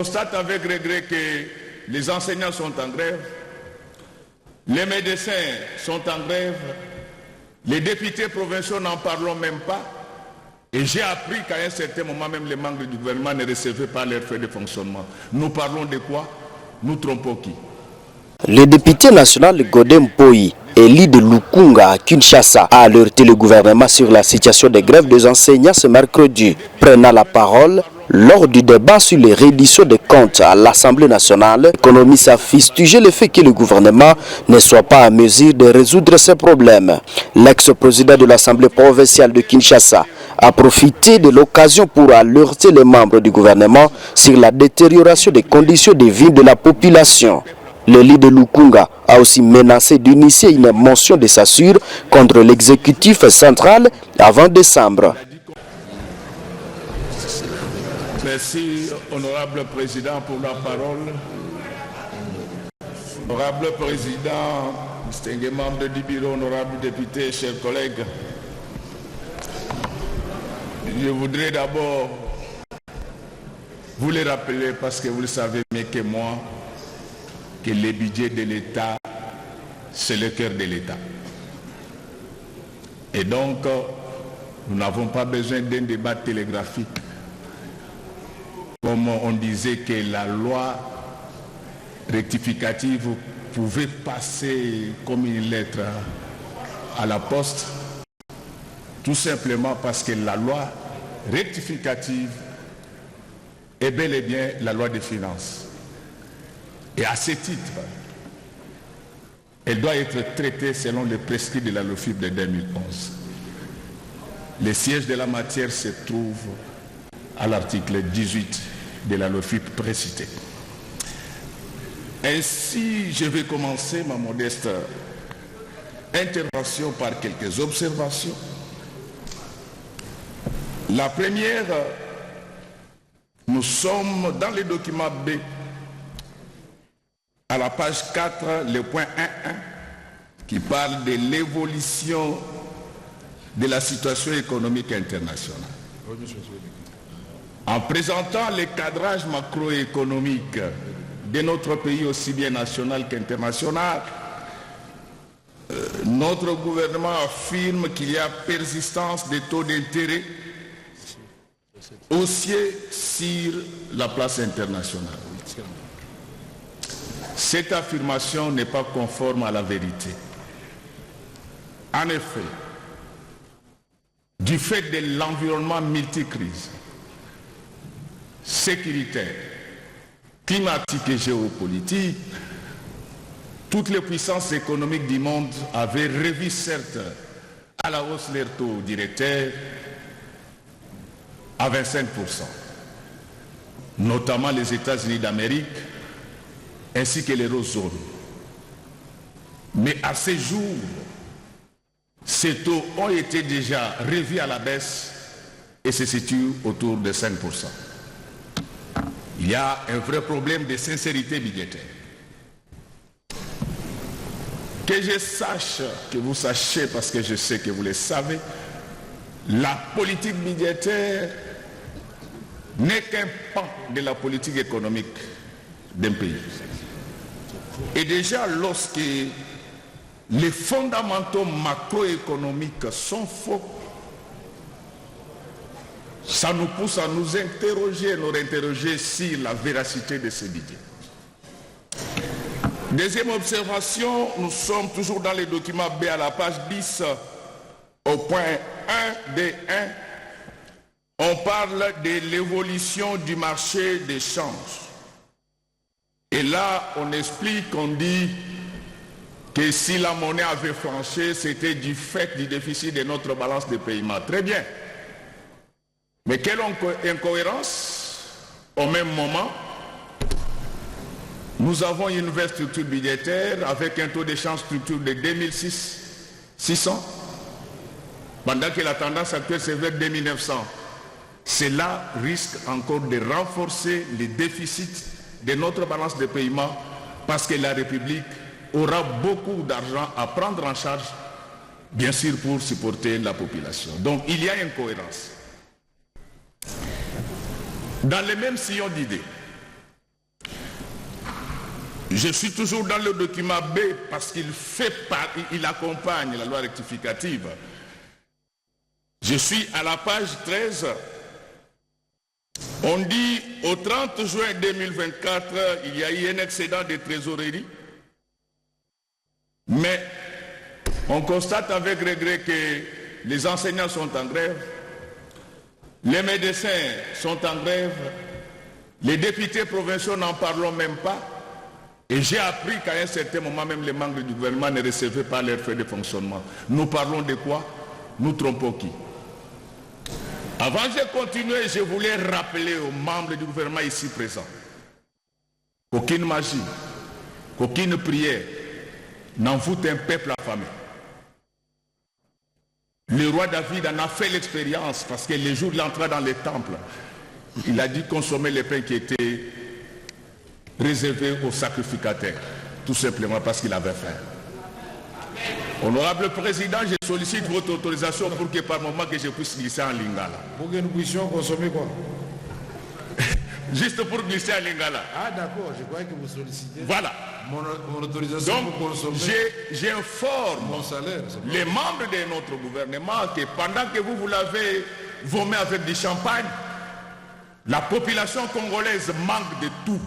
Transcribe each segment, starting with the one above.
constate avec regret que les enseignants sont en grève, les médecins sont en grève, les députés provinciaux n'en parlons même pas. Et j'ai appris qu'à un certain moment, même les membres du gouvernement ne recevaient pas leurs frais de fonctionnement. Nous parlons de quoi? Nous trompons qui? Le député national Godem Poyi, élu de Lukunga à Kinshasa, a alerté le gouvernement sur la situation des grèves des enseignants ce mercredi. Prenant la parole lors du débat sur les redditions des comptes à l'Assemblée nationale, l'économiste a fustigé le fait que le gouvernement ne soit pas à mesure de résoudre ces problèmes. L'ex-président de l'Assemblée provinciale de Kinshasa a profité de l'occasion pour alerter les membres du gouvernement sur la détérioration des conditions de vie de la population. Le leader de Lukunga a aussi menacé d'initier une motion de censure contre l'exécutif central avant décembre. Merci, honorable président, pour la parole. Honorable président, distingués membres du bureau, honorables députés, chers collègues, je voudrais d'abord vous le rappeler, parce que vous le savez mieux que moi, que le budget de l'État, c'est le cœur de l'État. Et donc, nous n'avons pas besoin d'un débat télégraphique. Comme on disait que la loi rectificative pouvait passer comme une lettre à la poste, tout simplement parce que la loi rectificative est bel et bien la loi des finances. Et à ce titre, elle doit être traitée selon les prescrits de la LOFIP de 2011. Le siège de la matière se trouve à l'article 18 de la LOFIP précitée. Ainsi, je vais commencer ma modeste intervention par quelques observations. La première, nous sommes dans le document B, à la page 4, le point 1.1, qui parle de l'évolution de la situation économique internationale. En présentant le cadrage macroéconomique de notre pays, aussi bien national qu'international, notre gouvernement affirme qu'il y a persistance des taux d'intérêt haussiers sur la place internationale. Cette affirmation n'est pas conforme à la vérité. En effet, du fait de l'environnement multicrise, sécuritaire, climatique et géopolitique, toutes les puissances économiques du monde avaient revu certes à la hausse leurs taux directeurs à 25%, notamment les États-Unis d'Amérique ainsi que l'eurozone. Mais à ce jour, ces taux ont été déjà revus à la baisse et se situent autour de 5%. Il y a un vrai problème de sincérité budgétaire. Que je sache, que vous sachiez, parce que je sais que vous le savez, la politique budgétaire n'est qu'un pan de la politique économique d'un pays. Et déjà, lorsque les fondamentaux macroéconomiques sont faux, ça nous pousse à nous interroger sur la véracité de ce budget. Deuxième observation, nous sommes toujours dans les documents B à la page 10, au point 1D1. On parle de l'évolution du marché des changes. Et là, on explique, on dit que si la monnaie avait flanché, c'était du fait du déficit de notre balance de paiement. Très bien. Mais quelle incohérence, au même moment, nous avons une nouvelle structure budgétaire avec un taux d'échange structure de 2600, pendant que la tendance actuelle c'est vers 2900. Cela risque encore de renforcer les déficits de notre balance de paiement parce que la République aura beaucoup d'argent à prendre en charge, bien sûr pour supporter la population. Donc il y a une cohérence. Dans le même sillon d'idées, Je suis toujours dans le document B parce il accompagne la loi rectificative. Je suis à la page 13. On dit au 30 juin 2024, il y a eu un excédent de trésorerie. Mais on constate avec regret que les enseignants sont en grève, les médecins sont en grève, les députés provinciaux n'en parlons même pas. Et j'ai appris qu'à un certain moment, même les membres du gouvernement ne recevaient pas leurs frais de fonctionnement. Nous parlons de quoi? Nous trompons qui? Avant de continuer, je voulais rappeler aux membres du gouvernement ici présents qu'aucune magie, qu'aucune prière n'envoûte un peuple affamé. Le roi David en a fait l'expérience parce que le jour de l'entrée dans le temple, il a dit consommer les pains qui étaient réservés aux sacrificateurs, tout simplement parce qu'il avait faim. Honorable Président, je sollicite votre autorisation pour que par moment que je puisse glisser en lingala. Pour que nous puissions consommer quoi? Juste pour glisser en lingala. Ah d'accord, je croyais que vous sollicitez. Voilà. Mon autorisation donc, pour consommer. J'informe mon salaire, les membres de notre gouvernement que pendant que vous l'avez vomi avec du champagne, la population congolaise manque de tout.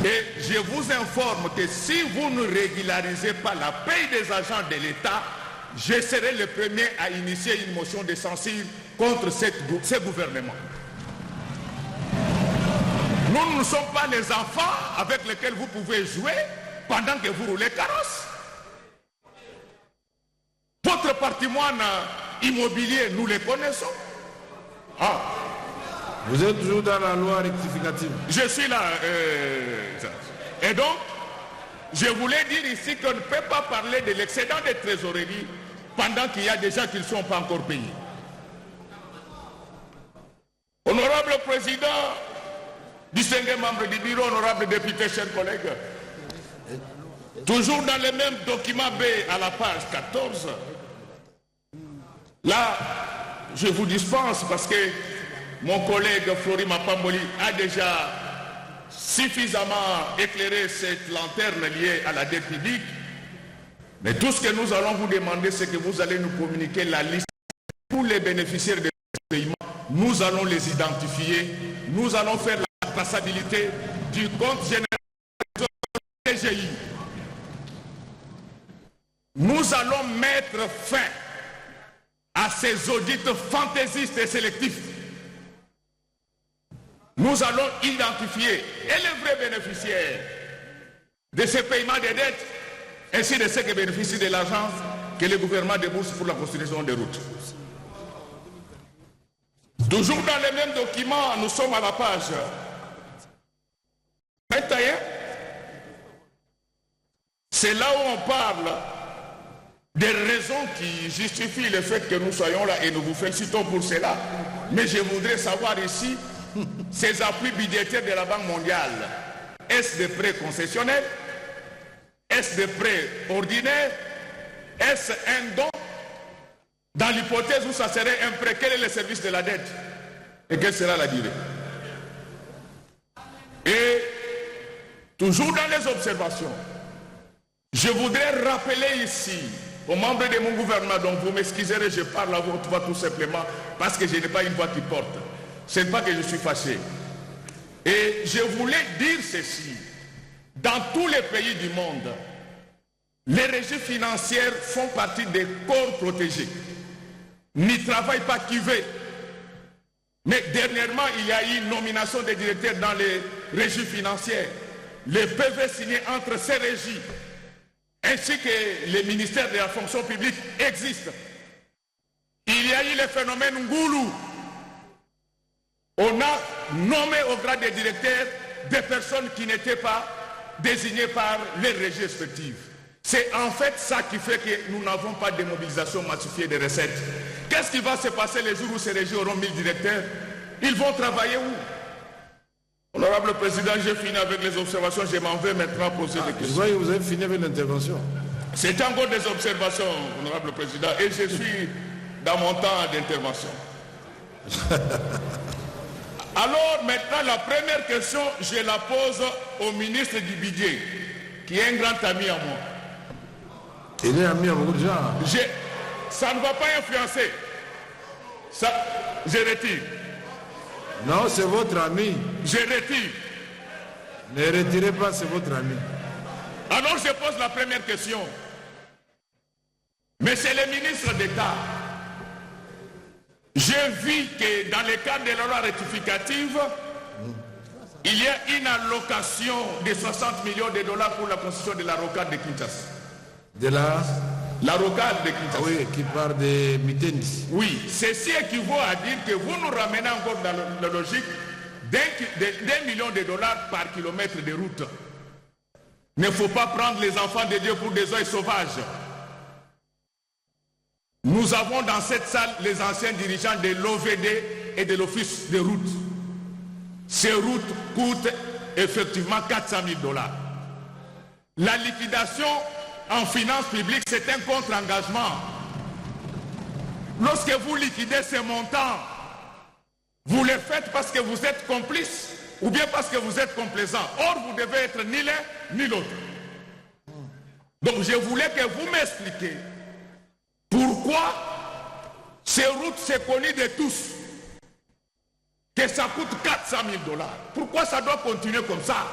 Et je vous informe que si vous ne régularisez pas la paye des agents de l'État, je serai le premier à initier une motion de censure contre ce gouvernement. Nous ne sommes pas les enfants avec lesquels vous pouvez jouer pendant que vous roulez carrosse. Votre patrimoine immobilier, nous les connaissons. Ah. Vous êtes toujours dans la loi rectificative. Je suis là. Et donc, je voulais dire ici qu'on ne peut pas parler de l'excédent de trésorerie pendant qu'il y a des gens qui ne sont pas encore payés. Honorable Président, distingué membre du bureau, honorable député, chers collègues, toujours dans le même document B à la page 14, là, je vous dispense parce que mon collègue Flori Mapamboli a déjà suffisamment éclairé cette lanterne liée à la dette publique. Mais tout ce que nous allons vous demander, c'est que vous allez nous communiquer la liste de tous les bénéficiaires de ce paiement. Nous allons les identifier. Nous allons faire la traçabilité du compte général de TGI. Nous allons mettre fin à ces audits fantaisistes et sélectifs. Nous allons identifier les vrais bénéficiaires de ces paiements de dettes ainsi de ceux qui bénéficient de l'argent que le gouvernement débourse pour la construction des routes. Toujours dans les mêmes documents, nous sommes à la page 21. C'est là où on parle des raisons qui justifient le fait que nous soyons là et nous vous félicitons pour cela. Mais je voudrais savoir ici, ces appuis budgétaires de la Banque mondiale, est-ce des prêts concessionnels? Est-ce des prêts ordinaires? Est-ce un don? Dans l'hypothèse où ça serait un prêt, quel est le service de la dette? Et quelle sera la durée? Et toujours dans les observations, je voudrais rappeler ici aux membres de mon gouvernement, donc vous m'excuserez, je parle à votre voix tout simplement parce que je n'ai pas une voix qui porte. Ce n'est pas que je suis fâché. Et je voulais dire ceci. Dans tous les pays du monde, les régies financières font partie des corps protégés. N'y travaillent pas qui veut. Mais dernièrement, il y a eu une nomination des directeurs dans les régies financières. Les PV signés entre ces régies ainsi que les ministères de la fonction publique existent. Il y a eu le phénomène Ngoulou. On a nommé au grade des directeurs des personnes qui n'étaient pas désignées par les régies respectives. C'est en fait ça qui fait que nous n'avons pas de mobilisation massifiée des recettes. Qu'est-ce qui va se passer les jours où ces régies auront 1000 directeurs? Ils vont travailler où? Honorable Président, j'ai fini avec les observations. Je m'en vais maintenant poser des questions. Je vois que vous avez fini avec l'intervention. C'est encore des observations, Honorable Président, et je suis dans mon temps d'intervention. Alors maintenant, la première question, je la pose au ministre du budget, qui est un grand ami à moi. Il est ami à beaucoup de gens. Ça ne va pas influencer. Ça, je retire. Non, c'est votre ami. Je retire. Ne retirez pas, c'est votre ami. Alors je pose la première question. Monsieur le ministre d'État, j'ai vu que dans le cadre de la loi rectificative, il y a une allocation de 60 millions de dollars pour la construction de la rocade de Kinshasa. De la rocade de Kinshasa. Oui, qui part de Mitendi. Oui, ceci équivaut à dire que vous nous ramenez encore dans la logique d'1 million de dollars par kilomètre de route. Il ne faut pas prendre les enfants de Dieu pour des oeils sauvages. Nous avons dans cette salle les anciens dirigeants de l'OVD et de l'Office de route. Ces routes coûtent effectivement 400 000 dollars. La liquidation en finances publiques, c'est un contre-engagement. Lorsque vous liquidez ces montants, vous le faites parce que vous êtes complice ou bien parce que vous êtes complaisant. Or, vous devez être ni l'un ni l'autre. Donc, je voulais que vous m'expliquiez pourquoi ces routes, c'est connu de tous, que ça coûte 400 000 dollars. Pourquoi ça doit continuer comme ça?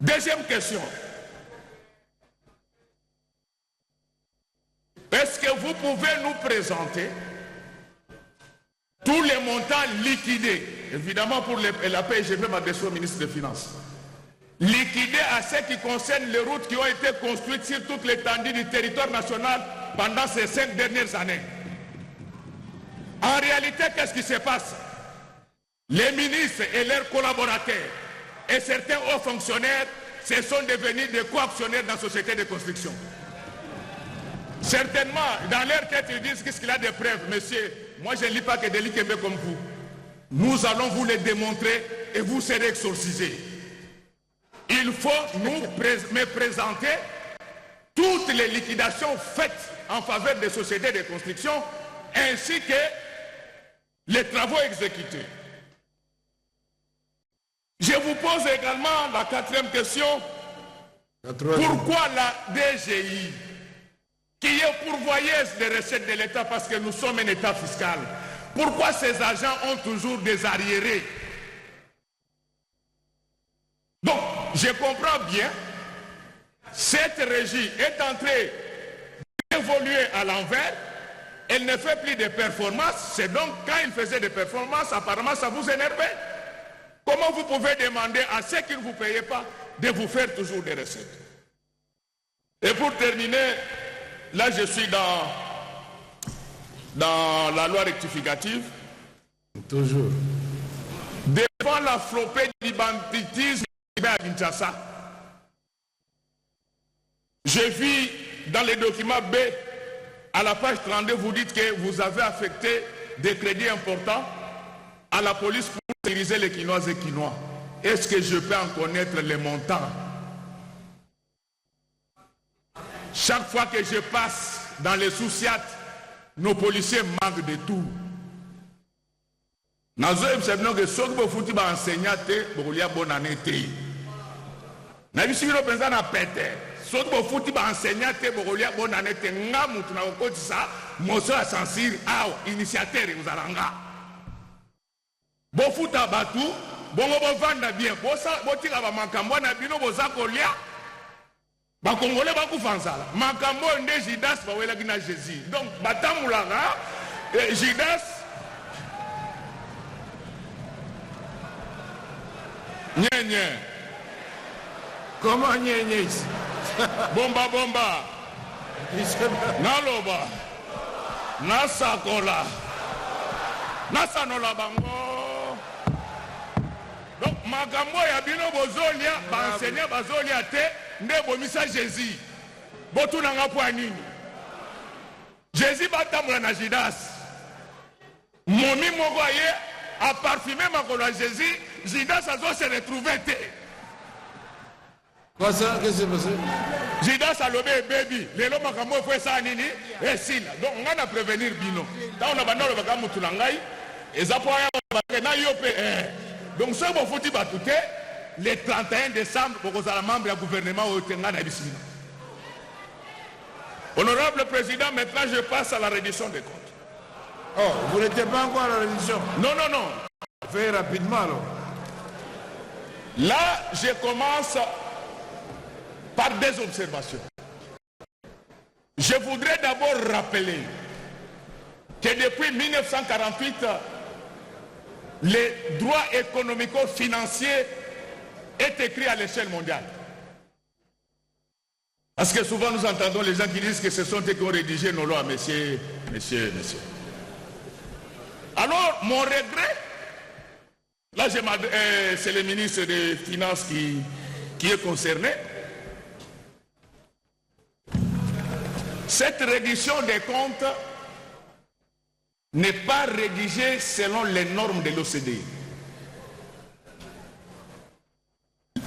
Deuxième question. Est-ce que vous pouvez nous présenter tous les montants liquidés, évidemment pour la paix, je vais m'adresser au ministre des Finances, liquidés à ce qui concerne les routes qui ont été construites sur toute l'étendue du territoire national pendant ces 5 dernières années? En réalité, qu'est-ce qui se passe? Les ministres et leurs collaborateurs et certains hauts fonctionnaires se sont devenus des co-actionnaires dans la société de construction. Certainement, dans leur tête, ils disent qu'est-ce qu'il a de preuves. Monsieur, moi je ne lis pas que des Likembe comme vous. Nous allons vous les démontrer et vous serez exorcisés. Il faut me présenter toutes les liquidations faites en faveur des sociétés de construction ainsi que les travaux exécutés. Je vous pose également la 4e question. Pourquoi la DGI, qui est pourvoyeuse des recettes de l'État parce que nous sommes un État fiscal, pourquoi ces agents ont toujours des arriérés? Donc, je comprends bien, cette régie est en train d'évoluer à l'envers, elle ne fait plus de performances, c'est donc quand il faisait des performances, apparemment ça vous énervait. Comment vous pouvez demander à ceux qui ne vous payent pas de vous faire toujours des recettes? Et pour terminer, là je suis dans la loi rectificative. Toujours. Devant la flopée du banditisme à Kinshasa, j'ai vu dans les documents B, à la page 32, vous dites que vous avez affecté des crédits importants à la police pour sécuriser les Quinois et Quinois. Est-ce que je peux en connaître les montants? Chaque fois que je passe dans les sous-siat, nos policiers manquent de tout. Nazo ebisabino que soki bofuti ba enseignant te bokolia bonne année te. Na bisibino penza na pete. Soki bofuti ba enseignant te bokolia bonne année te nga mutu na kokotisa moso ya censure awa initiateur uzalanga. Bofuta batu bongo bovanda bien botika ba makambo na bino boza kolia. Ba Congolais ba kufanzala. Makambo nde Judas ba wela kina Jésus. Donc batamulanga Judas Nye. Comment nye ici? Bomba. Naloba. Nasakola. Nasanola bango. Donc, makambo ya bino bozolia, ba enseignant bazolia te, nde bomisa Jésus. Botu nanga po nini? Jésus batamula na Judas. Momi moko ye a parfumé makolo à Jésus. Judas a se retrouvé. Quoi ça? Qu'est-ce qui s'est passé? Judas a lobé baby. Les lois makambo fait ça nini? Et si donc on a prévenir bino. Quand on a bandé le bagamu tulangai, et ça pour Donc, ce que vous dites, le 31 décembre, vous avez membre du gouvernement au Tenga Nabissina. Honorable Président, maintenant je passe à la reddition des comptes. Oh, vous n'étiez pas encore à la reddition? Non, non, non. Faites rapidement alors. Là, je commence par des observations. Je voudrais d'abord rappeler que depuis 1948, les droits économico-financiers est écrit à l'échelle mondiale. Parce que souvent nous entendons les gens qui disent que ce sont eux qui ont rédigé nos lois, messieurs. Alors, mon regret, là c'est le ministre des Finances qui est concerné. Cette reddition des comptes n'est pas rédigée selon les normes de l'OCDE.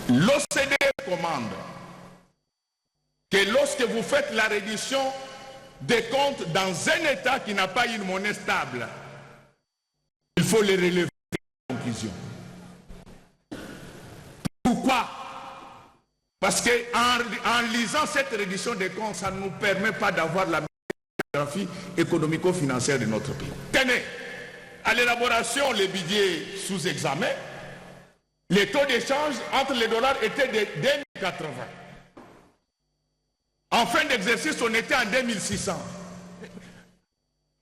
L'OCDE commande que lorsque vous faites la reddition des comptes dans un État qui n'a pas une monnaie stable, il faut les relever en conclusion. Pourquoi? Parce qu'en lisant cette reddition des comptes, ça ne nous permet pas d'avoir la géographie économico-financière de notre pays. Tenez, à l'élaboration, les budgets sous examen, les taux d'échange entre les dollars étaient de 2080. En fin d'exercice, on était en 2600.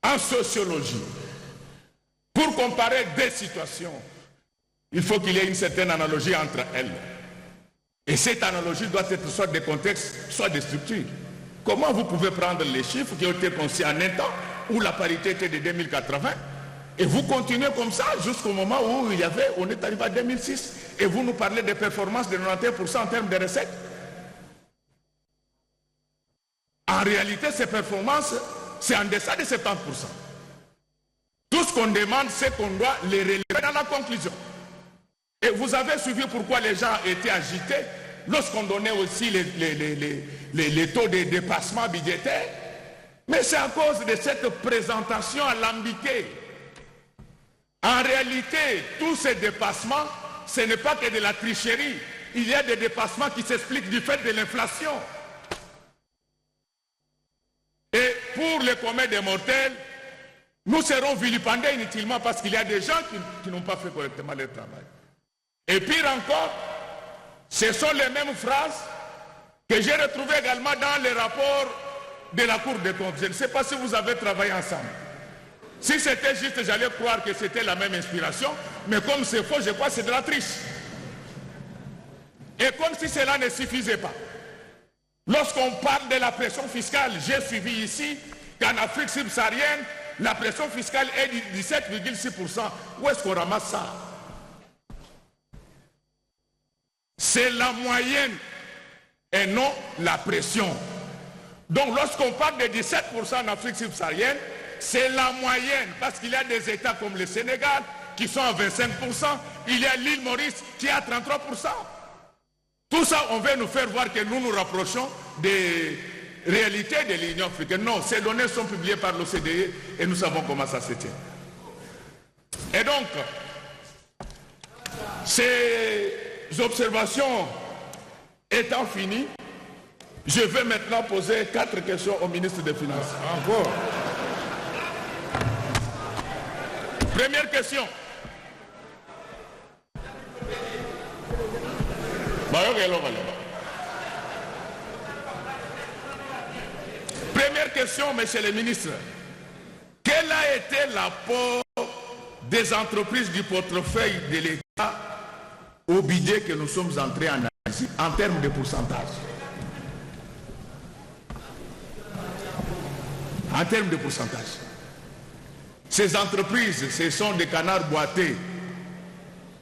En sociologie, pour comparer deux situations, il faut qu'il y ait une certaine analogie entre elles. Et cette analogie doit être soit des contextes, soit des structures. Comment vous pouvez prendre les chiffres qui ont été conçus en un temps où la parité était de 2080 et vous continuez comme ça jusqu'au moment où on est arrivé à 2006 et vous nous parlez des performances de 91% en termes de recettes? En réalité, ces performances, c'est en deçà de 70%. Tout ce qu'on demande, c'est qu'on doit les relever dans la conclusion. Et vous avez suivi pourquoi les gens étaient agités lorsqu'on donnait aussi les taux de dépassement budgétaire. Mais c'est à cause de cette présentation alambiquée. En réalité, tous ces dépassements, ce n'est pas que de la tricherie. Il y a des dépassements qui s'expliquent du fait de l'inflation. Et pour les communs des mortels, nous serons vilipendés inutilement parce qu'il y a des gens qui n'ont pas fait correctement leur travail. Et pire encore, ce sont les mêmes phrases que j'ai retrouvées également dans les rapports de la Cour des comptes. Je ne sais pas si vous avez travaillé ensemble. Si c'était juste, j'allais croire que c'était la même inspiration, mais comme c'est faux, je crois que c'est de la triche. Et comme si cela ne suffisait pas. Lorsqu'on parle de la pression fiscale, j'ai suivi ici qu'en Afrique subsaharienne, la pression fiscale est de 17,6%. Où est-ce qu'on ramasse ça? C'est la moyenne et non la pression. Donc lorsqu'on parle de 17% en Afrique subsaharienne, c'est la moyenne, parce qu'il y a des États comme le Sénégal qui sont à 25%, il y a l'île Maurice qui est à 33%. Tout ça, on veut nous faire voir que nous nous rapprochons des réalités de l'Union africaine. Non, ces données sont publiées par l'OCDE et nous savons comment ça se tient. Et donc, ces observations étant finies, je vais maintenant poser 4 questions au ministre des Finances. Encore. Première question. Première question, monsieur le ministre. Quel a été l'apport des entreprises du portefeuille de l'État au budget que nous sommes entrés en analyse en termes de pourcentage? En termes de pourcentage. Ces entreprises, ce sont des canards boités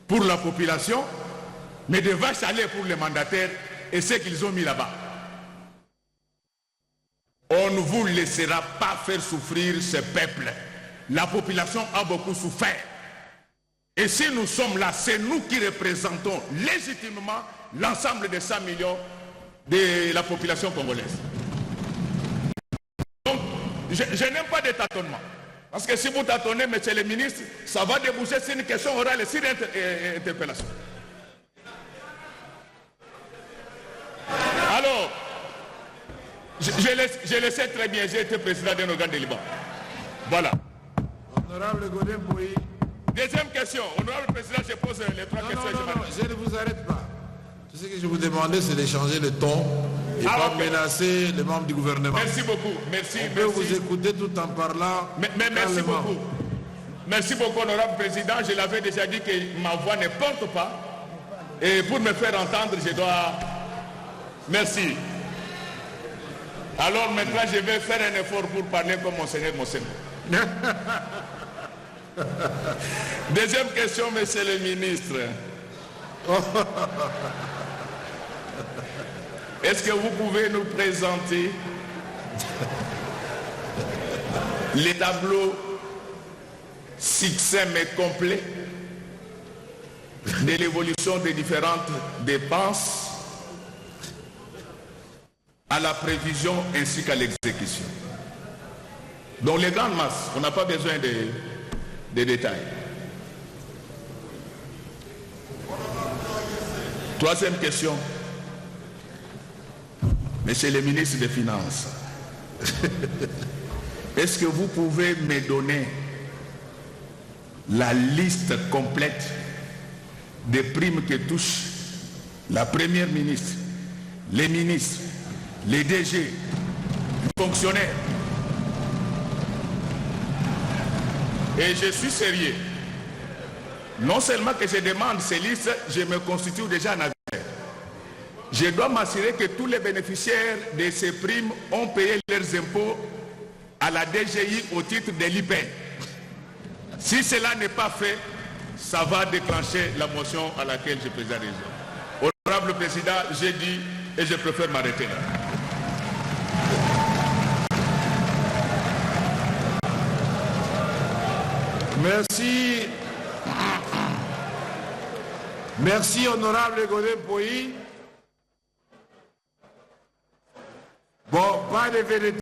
pour la population, mais des vaches à lait pour les mandataires et ceux qu'ils ont mis là-bas. On ne vous laissera pas faire souffrir ce peuple. La population a beaucoup souffert. Et si nous sommes là, c'est nous qui représentons légitimement l'ensemble des 100 millions de la population congolaise. Donc, je n'aime pas de tâtonnement. Parce que si vous tâtonnez, monsieur le ministre, ça va déboucher sur une question orale et sur une interpellation. Alors, je le sais très bien, j'ai été président d'un organe de Liban. Voilà. Honorable Godin Boyi. Deuxième question. Honorable président, je pose les trois questions. Non, je ne vous arrête pas. Tout ce que je vous demandais, c'est d'échanger le ton et pas menacer les membres du gouvernement. Merci beaucoup. Merci. On peut vous écouter tout en parlant. Mais merci beaucoup. Merci beaucoup, honorable président. Je l'avais déjà dit que ma voix ne porte pas. Et pour me faire entendre, je dois... Merci. Alors maintenant, je vais faire un effort pour parler comme Monseigneur Monseigneur. Deuxième question, monsieur le ministre. Est-ce que vous pouvez nous présenter les tableaux succincts mais complets de l'évolution des différentes dépenses à la prévision ainsi qu'à l'exécution? Donc les grandes masses, on n'a pas besoin de détails. Troisième question. Monsieur le ministre des Finances, est-ce que vous pouvez me donner la liste complète des primes que touchent la première ministre, les ministres, les DG, les fonctionnaires? Et je suis sérieux. Non seulement que je demande ces listes, je me constitue déjà en affaire. Je dois m'assurer que tous les bénéficiaires de ces primes ont payé leurs impôts à la DGI au titre de l'IPN. Si cela n'est pas fait, ça va déclencher la motion à laquelle je présente. Honorable Président, j'ai dit et je préfère m'arrêter là. Merci. Merci, honorable Godin Boyi. Bon, pas de vérité.